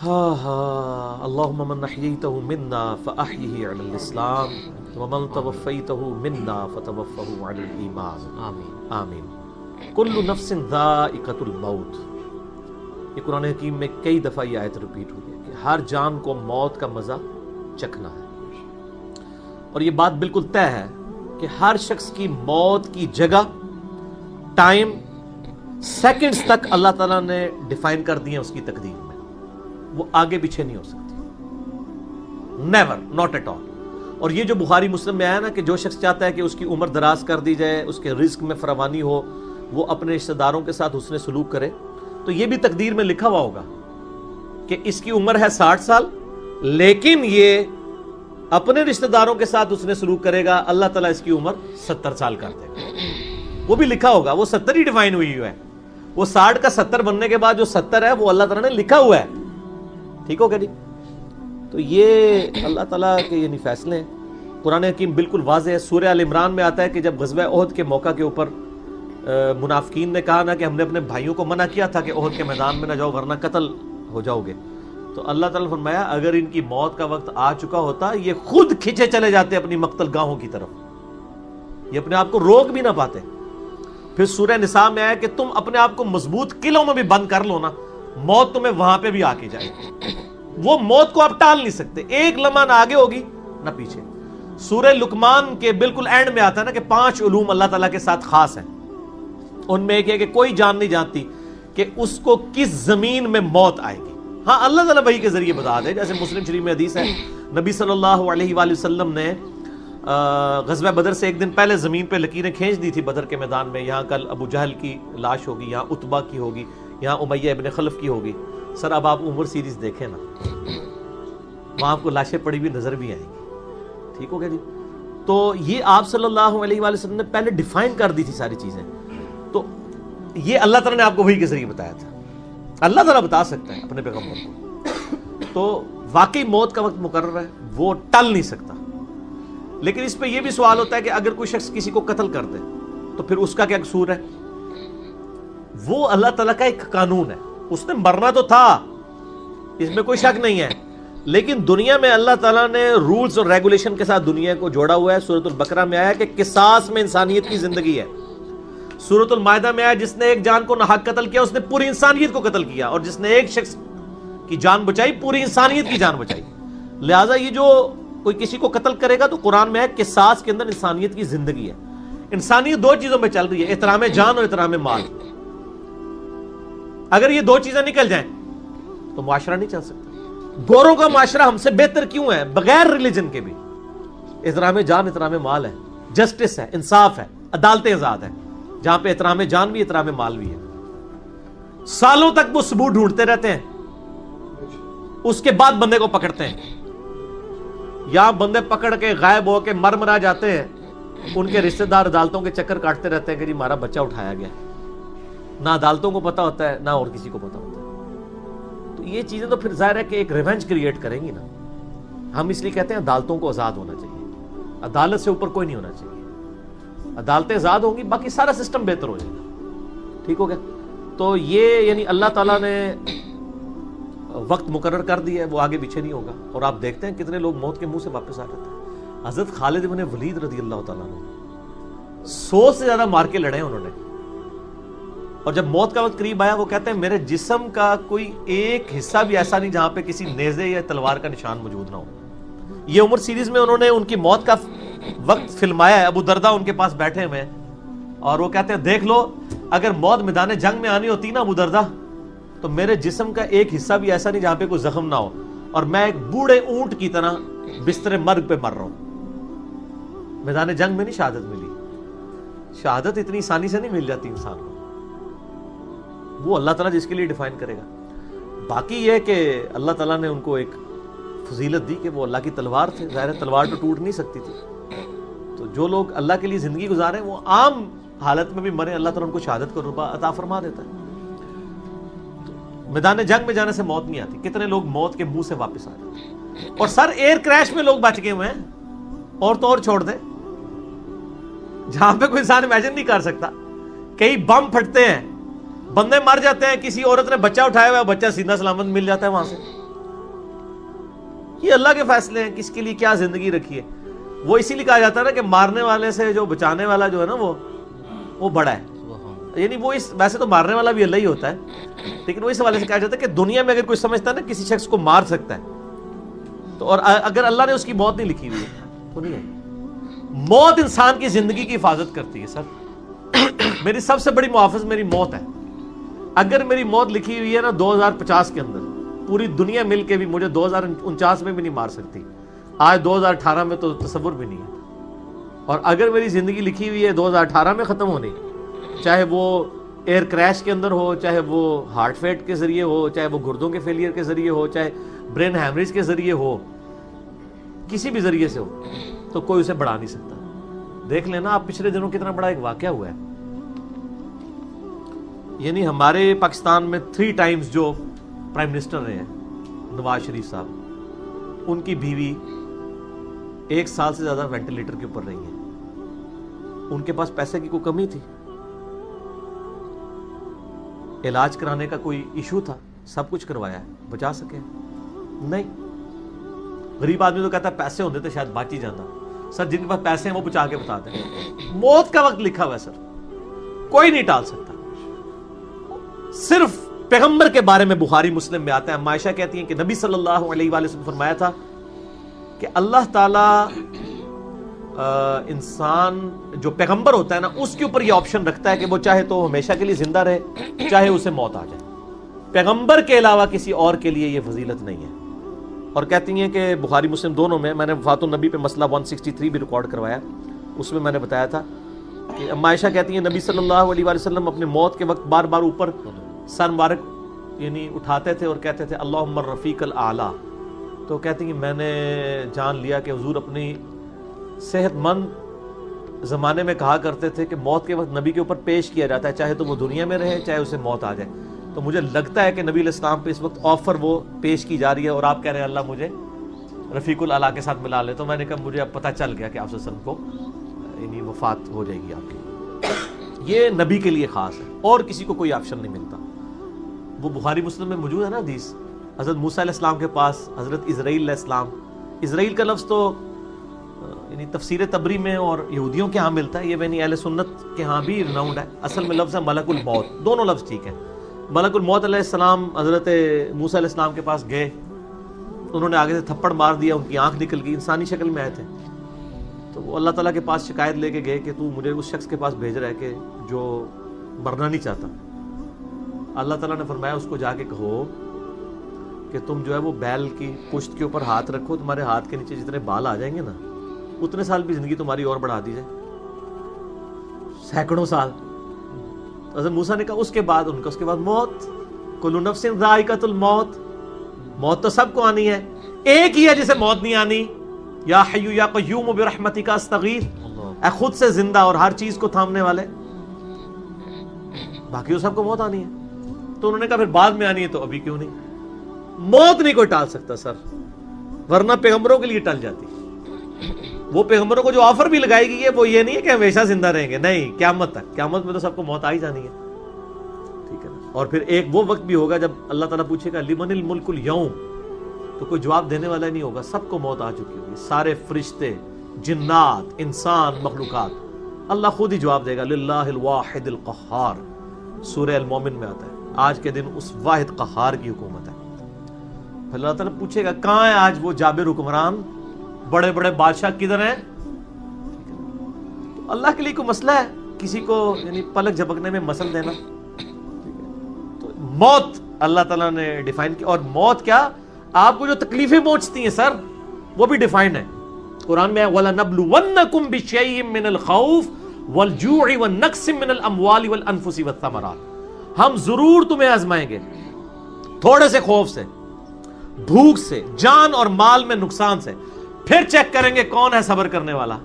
اللہم من احییتہ منا فاحیہ علی الاسلام ومن توفیتہ منا فتوفہ علی الایمان آمین آمین۔ کل نفس ذائقۃ الموت، یہ قرآن حکیم میں کئی دفعہ یہ آیت ریپیٹ ہوئی ہے کہ ہر جان کو موت کا مزہ چکھنا ہے، اور یہ بات بالکل طے ہے کہ ہر شخص کی موت کی جگہ، ٹائم، سیکنڈز تک اللہ تعالیٰ نے ڈیفائن کر دی ہے اس کی تقدیر میں، وہ آگے پیچھے نہیں ہو سکتی، نیور، ناٹ ایٹ آل۔ اور یہ جو بخاری مسلم میں آیا نا کہ جو شخص چاہتا ہے کہ اس کی عمر دراز کر دی جائے، اس کے رزق میں فراوانی ہو، وہ اپنے رشتہ داروں کے ساتھ حسن سلوک کرے، تو یہ بھی تقدیر میں لکھا ہوا ہوگا کہ اس کی عمر ہے 60 سال، لیکن یہ اپنے رشتہ داروں کے ساتھ حسن سلوک کرے گا، اللہ تعالیٰ اس کی عمر 70 سال کر دے گا، وہ بھی لکھا ہوگا، وہ 70 ہی ڈیفائن ہوئی ہے، وہ 60 کا 70 بننے کے بعد جو 70 ہے وہ اللہ تعالیٰ نے لکھا ہوا ہے، ٹھیک ہو گیا جی؟ تو یہ اللہ تعالیٰ کے یعنی فیصلے ہیں، قرآن حکیم بالکل واضح ہے۔ سورہ آل عمران میں آتا ہے کہ جب غزوہ احد کے موقع کے اوپر منافقین نے کہا نا کہ ہم نے اپنے بھائیوں کو منع کیا تھا کہ احد کے میدان میں نہ جاؤ ورنہ قتل ہو جاؤ گے، تو اللہ تعالیٰ نے فرمایا اگر ان کی موت کا وقت آ چکا ہوتا یہ خود کھینچے چلے جاتے اپنی مقتل گاہوں کی طرف، یہ اپنے آپ کو روک بھی نہ پاتے۔ پھر سورہ نساء میں آیا کہ تم اپنے آپ کو مضبوط قلعوں میں بھی بند کر لو نا، موت تمہیں وہاں پہ بھی آ کے جائے گی، وہ موت کو آپ ٹال نہیں سکتے، ایک لمحہ نہ آگے ہوگی نہ پیچھے۔ سورہ لقمان کے بالکل اینڈ میں آتا ہے نا کہ 5 علوم اللہ تعالیٰ کے ساتھ خاص ہیں، ان میں ایک ہے کہ کوئی جان نہیں جانتی کہ اس کو کس زمین میں موت آئے گی، ہاں اللہ تعالیٰ وحی کے ذریعے بتا دے، جیسے مسلم شریف میں حدیث ہے نبی صلی اللہ علیہ وآلہ وسلم نے غزوہ بدر سے ایک دن پہلے زمین پہ لکیریں کھینچ دی تھی بدر کے میدان میں، یہاں کل ابو جہل کی لاش ہوگی، یہاں عتبہ کی ہوگی، یہاں امیہ ابن خلف کی ہوگی۔ سر اب آپ عمر سیریز دیکھیں نا، وہاں آپ کو لاشیں پڑی ہوئی نظر بھی آئیں گی، ٹھیک ہو گیا جی؟ تو یہ آپ صلی اللہ علیہ وآلہ وسلم نے پہلے ڈیفائن کر دی تھی ساری چیزیں، تو یہ اللہ تعالیٰ نے آپ کو وحی کے ذریعے بتایا تھا، اللہ تعالیٰ بتا سکتا ہے اپنے پیغمبر کو، تو واقعی موت کا وقت مقرر ہے، وہ ٹل نہیں سکتا۔ لیکن اس پہ یہ بھی سوال ہوتا ہے کہ اگر کوئی شخص کسی کو قتل کر دے تو پھر اس کا کیا قصور ہے؟ وہ اللہ تعالیٰ کا ایک قانون ہے، اس نے مرنا تو تھا، اس میں کوئی شک نہیں ہے، لیکن دنیا میں اللہ تعالیٰ نے رولز اور ریگولیشن کے ساتھ دنیا کو جوڑا ہوا ہے۔ سورۃ البقرہ میں آیا کہ قصاص میں انسانیت کی زندگی ہے، سورۃ المائدہ میں آیا جس نے ایک جان کو ناحق قتل کیا اس نے پوری انسانیت کو قتل کیا، اور جس نے ایک شخص کی جان بچائی پوری انسانیت کی جان بچائی۔ لہٰذا یہ جو کوئی کسی کو قتل کرے گا تو قرآن میں ہے قصاص کے اندر انسانیت کی زندگی ہے۔ انسانیت 2 چیزوں میں چل رہی ہے، احترام جان اور احترام مال۔ اگر یہ 2 چیزیں نکل جائیں تو معاشرہ نہیں چل سکتا۔ گوروں کا معاشرہ ہم سے بہتر کیوں ہے؟ بغیر ریلیجن کے بھی احترام جان احترام مال ہے، جسٹس ہے، انصاف ہے، عدالتیں آزاد ہیں، جہاں پہ احترام جان بھی احترام مال بھی ہے۔ سالوں تک وہ ثبوت ڈھونڈتے رہتے ہیں، اس کے بعد بندے کو پکڑتے ہیں، یا بندے پکڑ کے غائب ہو کے مر مرا جاتے ہیں، ان کے رشتہ دار عدالتوں کے چکر کاٹتے رہتے ہیں کہ جی ہمارا بچہ اٹھایا گیا، نہ عدالتوں کو پتا ہوتا ہے نہ اور کسی کو پتا ہوتا ہے۔ تو یہ چیزیں تو پھر ظاہر ہے کہ ایک ریونج کریٹ کریں گی نا۔ ہم اس لیے کہتے ہیں عدالتوں کو آزاد ہونا چاہیے، عدالت سے اوپر کوئی نہیں ہونا چاہیے، عدالتیں آزاد ہوں گی باقی سارا سسٹم بہتر ہو جائے گا، ٹھیک ہو گیا؟ تو یہ یعنی اللہ تعالیٰ نے وقت مقرر کر دیا ہے، وہ آگے پیچھے نہیں ہوگا، اور آپ دیکھتے ہیں کتنے لوگ موت کے منہ سے واپس آ جاتے ہیں۔ حضرت خالد بن ولید رضی اللہ تعالیٰ عنہ 100 سے زیادہ مار کے لڑے ہیں انہوں نے، اور جب موت کا وقت قریب آیا وہ کہتے ہیں میرے جسم کا کوئی ایک حصہ بھی ایسا نہیں جہاں پہ کسی نیزے یا تلوار کا نشان موجود نہ ہو۔ یہ عمر سیریز میں انہوں نے ان کی موت کا وقت فلمایا ہے، ابو دردہ ان کے پاس بیٹھے ہوئے ہیں، اور وہ کہتے ہیں دیکھ لو اگر موت میدان جنگ میں آنی ہوتی نا ابو دردہ تو میرے جسم کا ایک حصہ بھی ایسا نہیں جہاں پہ کوئی زخم نہ ہو، اور میں ایک بوڑھے اونٹ کی طرح بستر مرگ پہ مر رہا ہوں۔ میدان جنگ میں نہیں شہادت ملی، شہادت اتنی آسانی سے نہیں مل جاتی انسان کو، وہ اللہ تعالیٰ جس کے لیے ڈیفائن کرے گا۔ باقی یہ کہ اللہ تعالیٰ نے ان کو ایک فضیلت دی کہ وہ اللہ کی تلوار تھے، ظاہر تلوار تو ٹوٹ نہیں سکتی تھی، تو جو لوگ اللہ کے لیے زندگی گزارے وہ عام حالت میں بھی مرے اللہ تعالیٰ ان کو شہادت کا رتبہ عطا فرما دیتا ہے۔ میدان جنگ میں جانے سے موت نہیں آتی، کتنے لوگ موت کے منہ سے واپس آ جاتے ہیں، اور سر ایئر کریش میں لوگ بچ گئے ہوئے ہیں، اور تو اور چھوڑ دیں جہاں پہ کوئی انسان امیجن نہیں کر سکتا، کئی بم پھٹتے ہیں، بندے مر جاتے ہیں، کسی عورت نے بچہ اٹھایا ہوا ہے، بچہ سیدھا سلامت مل جاتا ہے وہاں سے، یہ اللہ کے فیصلے ہیں کس کے لیے کیا زندگی رکھی ہے. وہ اسی لیے کہا جاتا ہے نا کہ مارنے والے سے جو بچانے والا جو ہے نا وہ بڑا ہے. یعنی وہ ویسے تو مارنے والا بھی اللہ ہی ہوتا ہے، لیکن وہ اس حوالے سے کہا جاتا ہے کہ دنیا میں اگر کوئی سمجھتا ہے نا کسی شخص کو مار سکتا ہے تو، اور اگر اللہ نے اس کی موت نہیں لکھی ہوئی ہے تو نہیں ہے. موت انسان کی زندگی کی حفاظت کرتی ہے سر. میری سب سے بڑی محافظ میری موت ہے. اگر میری موت لکھی ہوئی ہے نا 2050 کے اندر، پوری دنیا مل کے بھی مجھے 2049 میں بھی نہیں مار سکتی. آج 2018 میں تو تصور بھی نہیں ہے. اور اگر میری زندگی لکھی ہوئی ہے 2018 میں ختم ہونی، چاہے وہ ایئر کریش کے اندر ہو، چاہے وہ ہارٹ فیٹ کے ذریعے ہو، چاہے وہ گردوں کے فیلئر کے ذریعے ہو، چاہے برین ہیمریج کے ذریعے ہو، کسی بھی ذریعے سے ہو، تو کوئی اسے بڑھا نہیں سکتا. دیکھ لینا آپ پچھلے دنوں کتنا بڑا ایک واقعہ ہوا ہے. یعنی ہمارے پاکستان میں 3 ٹائمز جو پرائم منسٹر رہے ہیں نواز شریف صاحب، ان کی بیوی 1 سال سے زیادہ وینٹیلیٹر کے اوپر رہی ہیں. ان کے پاس پیسے کی کوئی کمی تھی؟ علاج کرانے کا کوئی ایشو تھا؟ سب کچھ کروایا ہے، بچا سکے؟ نہیں. غریب آدمی تو کہتا ہے پیسے ہوتے تو شاید بچ ہی جاتا. سر جن کے پاس پیسے ہیں وہ بچا کے بتاتے ہیں. موت کا وقت لکھا ہوا ہے سر، کوئی نہیں ٹال سکتا. صرف پیغمبر کے بارے میں بخاری مسلم میں آتا ہے، عائشہ کہتی ہیں کہ نبی صلی اللہ علیہ وآلہ وسلم فرمایا تھا کہ اللہ تعالیٰ انسان جو پیغمبر ہوتا ہے نا اس کے اوپر یہ آپشن رکھتا ہے کہ وہ چاہے تو ہمیشہ کے لیے زندہ رہے، چاہے اسے موت آ جائے. پیغمبر کے علاوہ کسی اور کے لیے یہ فضیلت نہیں ہے. اور کہتی ہیں کہ بخاری مسلم دونوں میں نے وفات النبی پہ مسئلہ 163 بھی ریکارڈ کروایا، اس میں نے بتایا تھا کہ عائشہ کہتی ہیں نبی صلی اللہ علیہ وآلہ وسلم اپنے موت کے وقت بار بار اوپر سر مبارک یعنی اٹھاتے تھے اور کہتے تھے اللہم الرفیق الاعلیٰ. تو کہتی ہیں میں نے جان لیا کہ حضور اپنی صحت مند زمانے میں کہا کرتے تھے کہ موت کے وقت نبی کے اوپر پیش کیا جاتا ہے، چاہے تو وہ دنیا میں رہے چاہے اسے موت آ جائے. تو مجھے لگتا ہے کہ نبی علیہ السلام پہ اس وقت آفر وہ پیش کی جا رہی ہے اور آپ کہہ رہے ہیں اللہ مجھے رفیق الاعلیٰ کے ساتھ ملا لے. تو میں نے کہا مجھے اب پتہ چل گیا کہ آپ صلی اللہ علیہ وسلم کو یعنی وفات ہو جائے گی آپ کی. یہ نبی کے لیے خاص ہے اور کسی کو کوئی آپشن نہیں ملتا. وہ بخاری مسلم میں موجود ہے نا حدیث، حضرت موسیٰ علیہ السلام کے پاس حضرت اسرائیل علیہ السلام. اسرائیل کا لفظ تو یعنی تفسیر تبری میں اور یہودیوں کے ہاں ملتا ہے، یہ یعنی اہل سنت کے ہاں بھی رناؤنڈ ہے. اصل میں لفظ ہے ملک الموت. دونوں لفظ ٹھیک ہے. ملک الموت علیہ السلام حضرت موسیٰ علیہ السلام کے پاس گئے، انہوں نے آگے سے تھپڑ مار دیا، ان کی آنکھ نکل گئی، انسانی شکل میں آئے تھے. تو وہ اللہ تعالیٰ کے پاس شکایت لے کے گئے کہ تو مجھے اس شخص کے پاس بھیج رہا ہے کہ جو مرنا نہیں چاہتا. اللہ تعالیٰ نے فرمایا اس کو جا کے کہو کہ تم جو ہے وہ بیل کی پشت کے اوپر ہاتھ رکھو، تمہارے ہاتھ کے نیچے جتنے بال آ جائیں گے نا اتنے سال بھی زندگی تمہاری اور بڑھا دی جائے، سینکڑوں سال. حضرت موسیٰ نے کہا اس کے بعد ان کا اس کے بعد موت. کل نفس ذائقۃ الموت، موت تو سب کو آنی ہے، ایک ہی ہے جسے موت نہیں آنی. یا حی یا قیوم برحمتک استغیث، اے خود سے زندہ اور ہر چیز کو تھامنے والے، باقی وہ سب کو موت آنی ہے. تو انہوں نے کہا پھر بعد میں آنی ہے تو ابھی کیوں نہیں؟ موت نہیں کوئی ٹال سکتا سر، ورنہ پیغمبروں کے لیے ٹل جاتی. وہ پیغمبروں کو جو آفر بھی لگائی گئی ہے وہ یہ نہیں ہے کہ ہمیشہ زندہ رہیں گے، نہیں، قیامت تک. قیامت میں تو سب کو موت آ ہی جانی ہے، ٹھیک ہے نا. اور پھر ایک وہ وقت بھی ہوگا جب اللہ تعالیٰ پوچھے گا لمن الملک اليوم، تو کوئی جواب دینے والا نہیں ہوگا، سب کو موت آ چکی ہوگی، سارے فرشتے، جنات، انسان، مخلوقات. اللہ خود ہی جواب دے گا للہ الواحد القہار. سورہ المومن میں آتا ہے آج کے دن اس واحد قہار کی حکومت ہے. پھر اللہ تعالیٰ پوچھے گا کہاں ہے آج وہ جابر حکمران، بڑے بڑے بادشاہ کدھر ہیں؟ تو اللہ کے لیے کوئی مسئلہ ہے کسی کو یعنی پلک جھپکنے میں مسل دینا؟ تو موت اللہ تعالیٰ نے ڈیفائن کی. اور موت کیا، آپ کو جو تکلیفیں پہنچتی ہیں سر وہ بھی ڈیفائن ہے. قرآن میں وَلَنَبْلُوَنَّكُمْ بِشَيْءٍ مِّنَ الْخَوْفِ وَالْجُوعِ وَالنَّقْصِ مِّنَ الْأَمْوَالِ وَالْأَنفُسِ وَالثَّمَرَاتِ. ہم ضرور تمہیں آزمائیں گے تھوڑے سے خوف سے، بھوک سے، جان اور مال میں نقصان سے. پھر چیک کریں گے کون ہے صبر کرنے والا.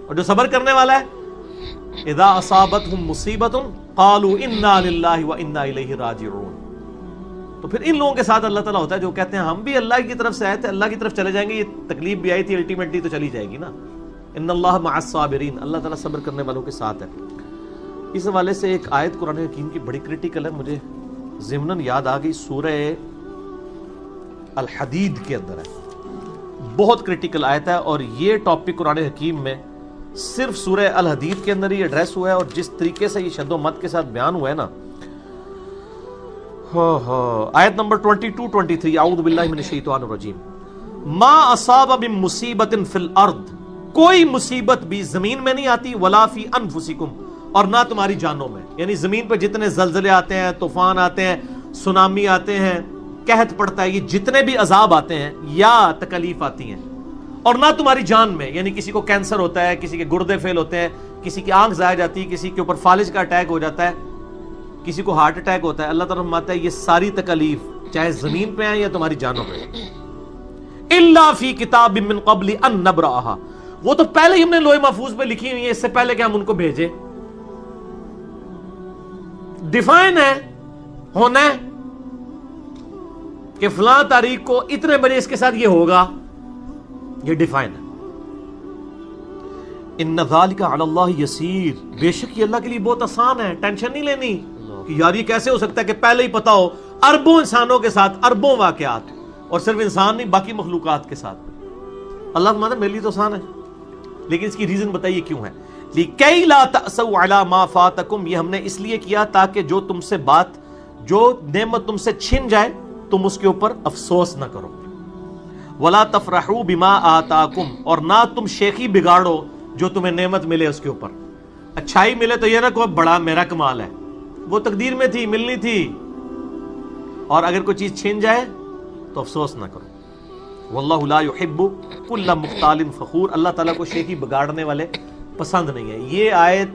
اور جو صبر کرنے والا ہے اذا اصابتهم مصیبت قالوا انا للہ وانا الیہ راجعون. تو پھر ان لوگوں کے ساتھ اللہ تعالیٰ ہوتا ہے جو کہتے ہیں ہم بھی اللہ کی طرف سے آئے تھے، اللہ کی طرف چلے جائیں گے، یہ تکلیف بھی آئی تھی الٹیمیٹلی تو چلی جائے گی نا. ان اللہ مع الصابرین، اللہ تعالیٰ صبر کرنے والوں کے ساتھ ہے. اس حوالے سے ایک آیت قرآن حکیم کی بڑی کریٹیکل ہے، مجھے ضمناً یاد آ گئی، سورہ الحدید کے اندر ہے. بہت کرٹیکل آیت ہے، اور یہ ٹاپک قرآن حکیم میں صرف سورہ الحدید کے اندر ہی ایڈریس ہوا ہے، اور جس طریقے سے یہ شد و مد کے ساتھ بیان ہوا ہے نا، آیت نمبر 22-23، اعوذ باللہ من الشیطان الرجیم، ما اصاب من مصیبت فی الارض، کوئی مصیبت بھی زمین میں نہیں آتی، ولا فی انفسکم، اور نہ تمہاری جانوں میں، یعنی زمین پہ جتنے زلزلے آتے ہیں، طوفان آتے ہیں، سونامی آتے ہیں، قحط پڑتا ہے، یہ جتنے بھی عذاب آتے ہیں یا تکلیف آتی ہیں، اور نہ تمہاری جان میں، یعنی کسی کو کینسر ہوتا ہے، کسی کے گردے فیل ہوتے ہیں، کسی کی آنکھ ضائع جاتی ہے، کسی کے اوپر فالج کا اٹیک ہو جاتا ہے، کسی کو ہارٹ اٹیک ہوتا ہے، اللہ تعالیٰ فرماتا ہے یہ ساری تکلیف چاہے زمین پہ ہیں یا تمہاری جانوں پہ، الا فی کتاب من قبل ان نبرأھا، وہ تو پہلے ہی ہم نے لوح محفوظ پہ لکھی ہوئی ہیں، اس سے پہلے کہ ہم ان کو بھیجیں، ڈیفائن ہے، ہونا ہے کہ فلاں تاریخ کو اتنے بجے اس کے ساتھ یہ ہوگا، یہ ڈیفائن ہے۔ ان ذالک علی اللہ یسیر، بے شک یہ اللہ کے لیے بہت آسان ہے، ٹینشن نہیں لینی کہ یار یہ کیسے ہو سکتا ہے کہ پہلے ہی پتا ہو، اربوں انسانوں کے ساتھ اربوں واقعات، اور صرف انسان نہیں باقی مخلوقات کے ساتھ، اللہ فرماتا ہے میرے لیے تو آسان ہے، لیکن اس کی ریزن بتائیے کیوں ہے، لِكَيْ لَا تَأْسَوْا عَلَى مَا فَاتَكُمْ، یہ ہم نے اس لیے کیا تاکہ جو تم سے بات، جو نعمت تم سے چھن جائے تم اس کے اوپر افسوس نہ کرو، وَلَا تَفْرَحُوا بِمَا آتَاكُمْ، اور نہ تم شیخی بگاڑو جو تمہیں نعمت ملے اس کے اوپر، اچھائی ملے تو یہ نہ کوئی بڑا میرا کمال ہے، وہ تقدیر میں تھی، ملنی تھی، اور اگر کوئی چیز چھن جائے تو افسوس نہ کرو، وَاللَّهُ لَا يُحِبُّ كُلَّ مُخْتَالٍ فَخُورٍ، اللہ تعالیٰ کو شیخی بگاڑنے والے پسند نہیں ہے۔ یہ آیت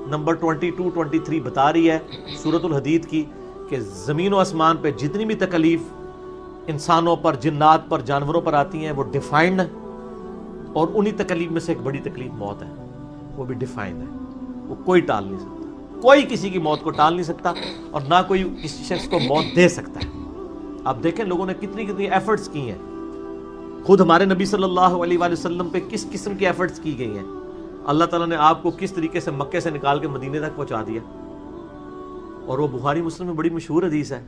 نمبر 22-23 بتا رہی ہے سورۃ الحدید کی کہ زمین و آسمان پہ جتنی بھی تکلیف انسانوں پر، جنات پر، جانوروں پر آتی ہیں وہ ڈیفائنڈ ہے، اور انہی تکلیف میں سے ایک بڑی تکلیف موت ہے، وہ بھی ڈیفائنڈ ہے، وہ کوئی ٹال نہیں سکتا، کوئی کسی کی موت کو ٹال نہیں سکتا، اور نہ کوئی کسی شخص کو موت دے سکتا ہے۔ آپ دیکھیں لوگوں نے کتنی کتنی ایفرٹس کی ہیں، خود ہمارے نبی صلی اللہ علیہ وآلہ وسلم پہ کس قسم کی ایفرٹس کی گئی ہیں، اللہ تعالیٰ نے آپ کو کس طریقے سے مکے سے نکال کے مدینے تک پہنچا دیا، اور وہ بخاری مسلم میں بڑی مشہور حدیث ہے،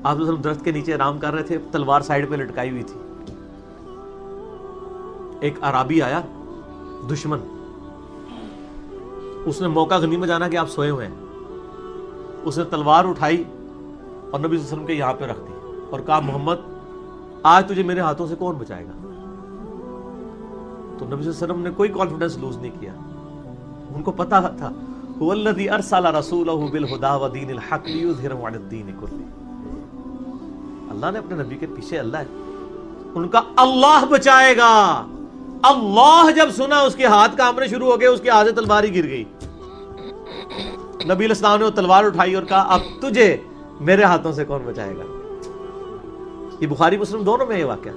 آپ درخت کے نیچے آرام کر رہے تھے، تلوار سائیڈ پہ لٹکائی ہوئی تھی، ایک عرابی آیا دشمن، اس نے موقع غنیمت جانا کہ آپ سوئے ہوئے ہیں، اس نے تلوار اٹھائی اور نبی صلی اللہ علیہ وسلم کے یہاں پہ رکھ دی اور کہا محمد آج تجھے میرے ہاتھوں سے کون بچائے گا؟ تو نبی صلی اللہ علیہ وسلم نے کوئی کانفیڈنس لوز نہیں کیا، ان کو پتا تھا هو الذی ارسل رسولہ بالہدی ودین الحق لیظہرہ علی الدین کلہ، اللہ نے اپنے نبی کے پیچھے اللہ ہے، ان کا اللہ بچائے گا، اللہ جب سنا اس کے ہاتھ کانپنے شروع ہو گئے، اس کے ہاتھ سے تلوار ہی گر گئی، نبی علیہ السلام نے وہ تلوار اٹھائی اور کہا اب تجھے میرے ہاتھوں سے کون بچائے گا؟ یہ بخاری مسلم دونوں میں یہ واقعہ،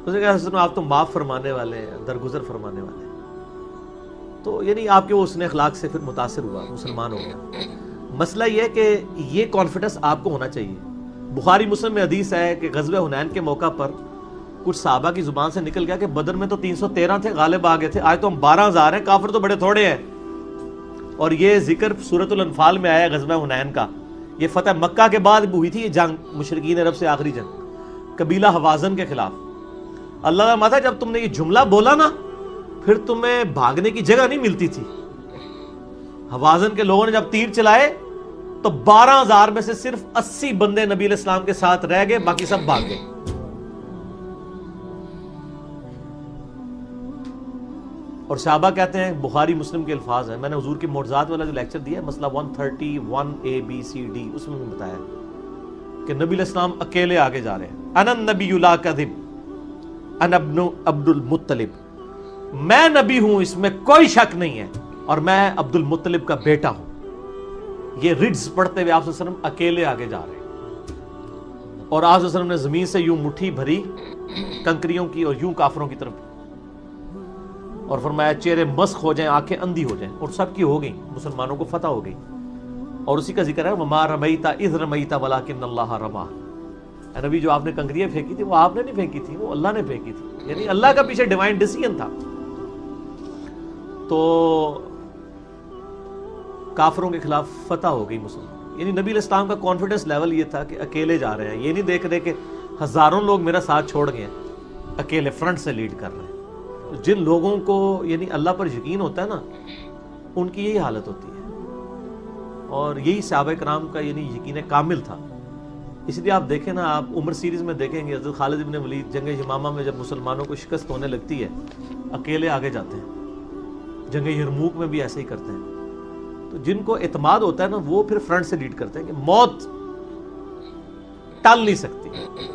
اس نے کہا آپ تو معاف فرمانے والے ہیں، درگزر فرمانے والے ہیں، تو یعنی آپ کے وہ حسن اخلاق سے پھر متاثر ہوا، مسلمان ہو گیا۔ مسئلہ یہ ہے کہ یہ کانفیڈنس آپ کو ہونا چاہیے۔ بخاری مسلم میں حدیث ہے کہ غزوہ حنین کے موقع پر کچھ صحابہ کی زبان سے نکل گیا کہ بدر میں تو 313 تھے، غالب آ گئے تھے، آج تو ہم 12,000 ہیں، کافر تو بڑے تھوڑے ہیں، اور یہ ذکر سورۃ الانفال میں آیا غزوہ حنین کا، یہ فتح مکہ کے بعد ہوئی تھی یہ جنگ، مشرکین عرب سے آخری جنگ قبیلہ حوازن کے خلاف۔ اللہ کا ماتا جب تم نے یہ جملہ بولا نا پھر تمہیں بھاگنے کی جگہ نہیں ملتی تھی، حوازن کے لوگوں نے جب تیر چلائے تو 12,000 میں سے صرف 80 بندے نبی علیہ السلام کے ساتھ رہ گئے، باقی سب بھاگ گئے۔ اور صحابہ کہتے ہیں، بخاری مسلم کے الفاظ ہیں، میں نے حضور کی معجزات والا جو لیکچر دیا ہے مسئلہ 131A-B-C-D، اس میں بتایا کہ نبی علیہ السلام اکیلے آگے جا رہے ہیں، انا النبی لا کذب انا ابن عبد المطلب، میں نبی ہوں اس میں کوئی شک نہیں ہے، اور میں عبد المطلب کا بیٹا ہوں۔ یہ رڈز پڑھتے ہوئے آپ صلی اللہ علیہ وسلم اکیلے آگے جا رہے ہیں، اور آپ صلی اللہ علیہ وسلم نے زمین سے یوں مٹھی بھری کنکریوں کی اور یوں کافروں کی طرف، اور فرمایا چہرے مسخ ہو جائیں، آنکھیں اندھی ہو جائیں، اور سب کی ہو گئی، مسلمانوں کو فتح ہو گئی۔ اور اسی کا ذکر ہے وما رمیت اذ رمیت ولکن اللہ رمی، اے نبی جو آپ نے کنکریاں پھینکی تھی وہ آپ نے نہیں پھینکی تھی، وہ اللہ نے پھینکی تھی، یعنی اللہ کا پیچھے ڈیوائن ڈیسیژن تھا۔ تو کافروں کے خلاف فتح ہو گئی مسلمان، یعنی نبی علیہ السلام کا کانفیڈنس لیول یہ تھا کہ اکیلے جا رہے ہیں، یہ نہیں دیکھ رہے کہ ہزاروں لوگ میرا ساتھ چھوڑ گئے ہیں، اکیلے فرنٹ سے لیڈ کر رہے ہیں. جن لوگوں کو یعنی اللہ پر یقین ہوتا ہے نا، ان کی یہی حالت ہوتی ہے، اور یہی صحابہ کرام کا یعنی یقین کامل تھا. اس لیے آپ دیکھیں نا، آپ عمر سیریز میں دیکھیں گے حضرت خالد بن ولید جنگ یمامہ میں جب مسلمانوں کو شکست ہونے لگتی ہے اکیلے آگے جاتے ہیں. جنگ یرموک میں بھی ایسے ہی کرتے ہیں. تو جن کو اعتماد ہوتا ہے نا، وہ پھر فرنٹ سے لیڈ کرتے ہیں کہ موت ٹال نہیں سکتی.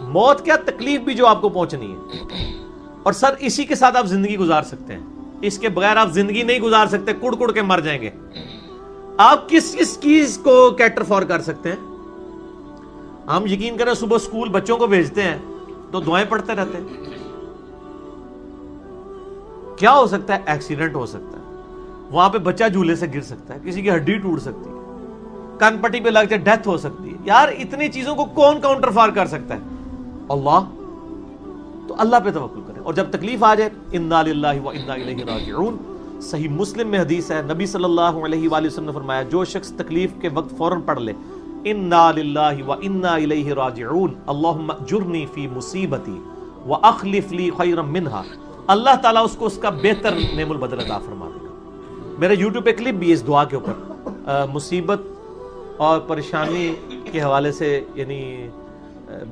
موت کیا، تکلیف بھی جو آپ کو پہنچنی ہے، اور سر اسی کے ساتھ آپ زندگی گزار سکتے ہیں. اس کے بغیر آپ زندگی نہیں گزار سکتے، کڑ کڑ کے مر جائیں گے. آپ کس چیز کو کیٹر فار کر سکتے ہیں؟ ہم یقین کریں صبح سکول بچوں کو بھیجتے ہیں تو دعائیں پڑھتے رہتے ہیں. کیا ہو سکتا ہے؟ ایکسیڈنٹ ہو سکتا ہے، وہاں پہ بچہ جھولے سے گر سکتا ہے، کسی کی ہڈی ٹوٹ سکتی ہے، کان پٹی پہ لگ جائے ڈیتھ ہو سکتی ہے. یار اتنی چیزوں کو کون کاؤنٹر فار کر سکتا ہے؟ اللہ. تو اللہ پہ توکل کریں، اور جب تکلیف آ جائے انا للہ و انا الیہ راجعون. صحیح مسلم میں حدیث ہے، نبی صلی اللہ علیہ وآلہ وسلم نے فرمایا جو شخص تکلیف کے وقت فوراً پڑھ لے انا للہ و انا الیہ راجعون اللہم اجرنی فی مصیبتی واخلف لی خیرا منہا، اللہ تعالیٰ اس کو اس کا بہتر نعم البدل عطا فرما دے گا. میرے یوٹیوب پہ کلپ بھی ہے اس دعا کے اوپر، مصیبت اور پریشانی کے حوالے سے یعنی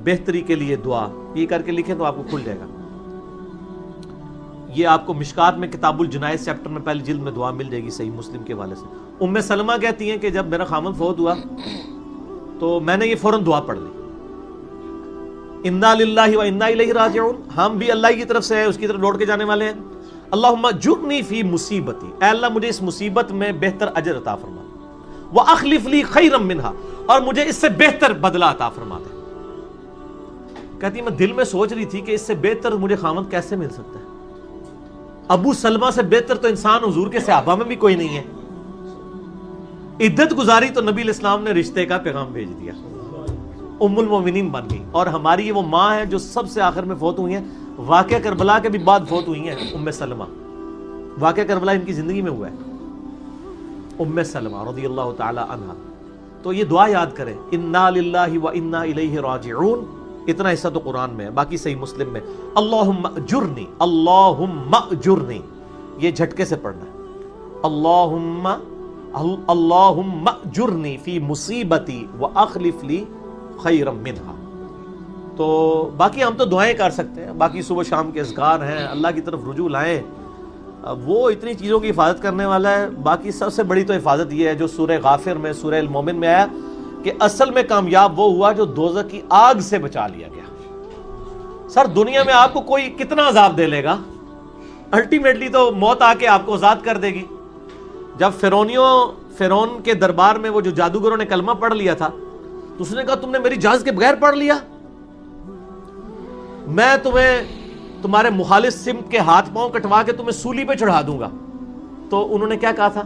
بہتری کے لیے دعا، یہ کر کے لکھیں تو آپ کو کھل جائے گا. یہ آپ کو مشکات میں کتاب الجنائز چیپٹر میں پہلی جلد میں دعا مل جائے گی صحیح مسلم کے حوالے سے. ام سلمہ کہتی ہیں کہ جب میرا خامن فوت ہوا تو میں نے یہ فوراً دعا پڑھ لی، انا للہ و انا الیہ راجعون، ہم بھی اللہ کی طرف سے ہیں، اس کی طرف لوٹ کے جانے والے ہیں. اللہم اجرنی فی مصیبتی، اے اللہ مجھے اس مصیبت میں بہتر اجر عطا فرما، واخلف لی خیرا منہا، اور مجھے اس سے بہتر بدلہ عطا فرما دے. کہتی میں دل میں سوچ رہی تھی کہ اس سے بہتر مجھے خامد کیسے مل سکتا ہے؟ ابو سلمہ سے بہتر تو انسان حضور کے صحابہ میں بھی کوئی نہیں ہے. عدت گزاری تو نبی علیہ السلام نے رشتے کا پیغام بھیج دیا، ام المومنین بن گئی. اور ہماری یہ وہ ماں ہے جو سب سے آخر میں فوت ہوئی ہیں، واقعہ کربلا کے بھی بعد فوت ہوئی ہیں. ام سلمہ، واقعہ کربلا ان کی زندگی میں ہوا ہے، ام سلمہ رضی اللہ تعالی عنہا. تو یہ دعا یاد کریں، انا للہ و انا الیہ راجعون. اتنا حصہ تو قرآن میں ہے، باقی صحیح مسلم میں اللہم اجرنی، اللہم اجرنی، یہ جھٹکے سے پڑھنا ہے. اللہم اجرنی فی مصیبتی واخلف لی خیرا منہا. تو باقی ہم تو دعائیں کر سکتے ہیں، باقی صبح شام کے اذکار ہیں، اللہ کی طرف رجوع لائیں، وہ اتنی چیزوں کی حفاظت کرنے والا ہے. باقی سب سے بڑی تو حفاظت یہ ہے جو سورہ غافر میں، سورہ المومن میں آیا کہ اصل میں کامیاب وہ ہوا جو دوزخ کی آگ سے بچا لیا گیا. سر دنیا میں آپ کو کوئی کتنا عذاب دے لے گا، الٹیمیٹلی تو موت آ کے آپ کو آزاد کر دے گی. جب فرعون کے دربار میں وہ جو جادوگروں نے کلمہ پڑھ لیا تھا تو اس نے کہا تم نے میری اجازت کے بغیر پڑھ لیا، میں تمہیں تمہارے مخالف سمت کے ہاتھ پاؤں کٹوا کے تمہیں سولی پہ چڑھا دوں گا. تو انہوں نے کیا کہا تھا؟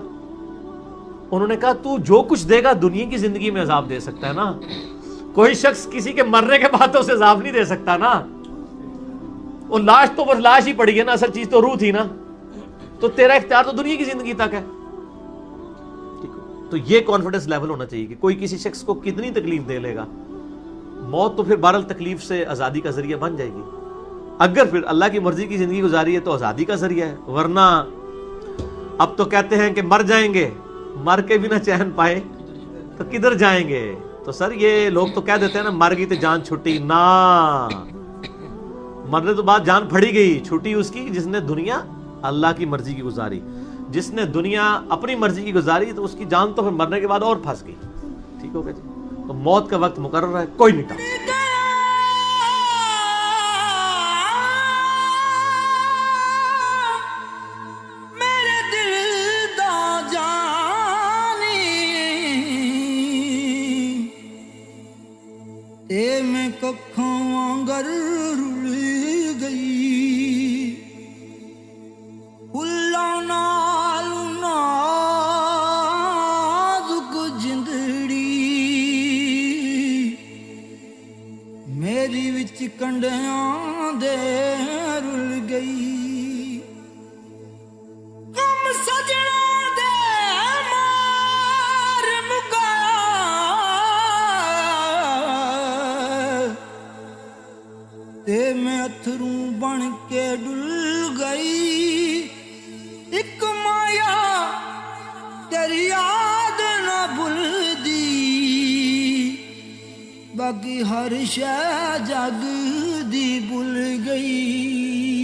انہوں نے کہا تو جو کچھ دے گا دنیا کی زندگی میں عذاب دے سکتا ہے نا، کوئی شخص کسی کے مرنے کے بعد تو اسے عذاب نہیں دے سکتا نا. وہ لاش تو بس لاش ہی پڑی ہے نا، اصل چیز تو روح تھی نا. تو تیرا اختیار تو دنیا کی زندگی تک ہے. تو یہ کانفیڈنس لیول ہونا چاہیے کہ کوئی کسی شخص کو کتنی تکلیف دے لے گا، موت تو پھر بہرحال تکلیف سے آزادی کا ذریعہ بن جائے گی. اگر پھر اللہ کی مرضی کی زندگی گزاری ہے تو آزادی کا ذریعہ ہے، ورنہ اب تو کہتے ہیں کہ مر جائیں گے، مر کے بھی نہ چین پائے تو کدھر جائیں گے. تو سر یہ لوگ تو کہہ دیتے ہیں نا مر گئی تو جان چھٹی، نہ، مرنے تو بعد جان پھڑی گئی، چھٹی اس کی جس نے دنیا اللہ کی مرضی کی گزاری. جس نے دنیا اپنی مرضی کی گزاری تو اس کی جان تو پھر مرنے کے بعد اور پھنس گئی. ٹھیک ہو گیا جی. تو موت کا وقت مقرر ہے، کوئی نہیں ٹال سکتا. میں ککھوں وانگر رل گئی، پھلاں نال نازک جندڑی میری وچ کنڈیاں دے رل گئی. غم سجنا دے مار مکا تے میں اتھرو بن کے ڈل گئی، ایک مایا تیری یاد نہ بھلدی، باقی ہر شے جگ دی بھل گئی۔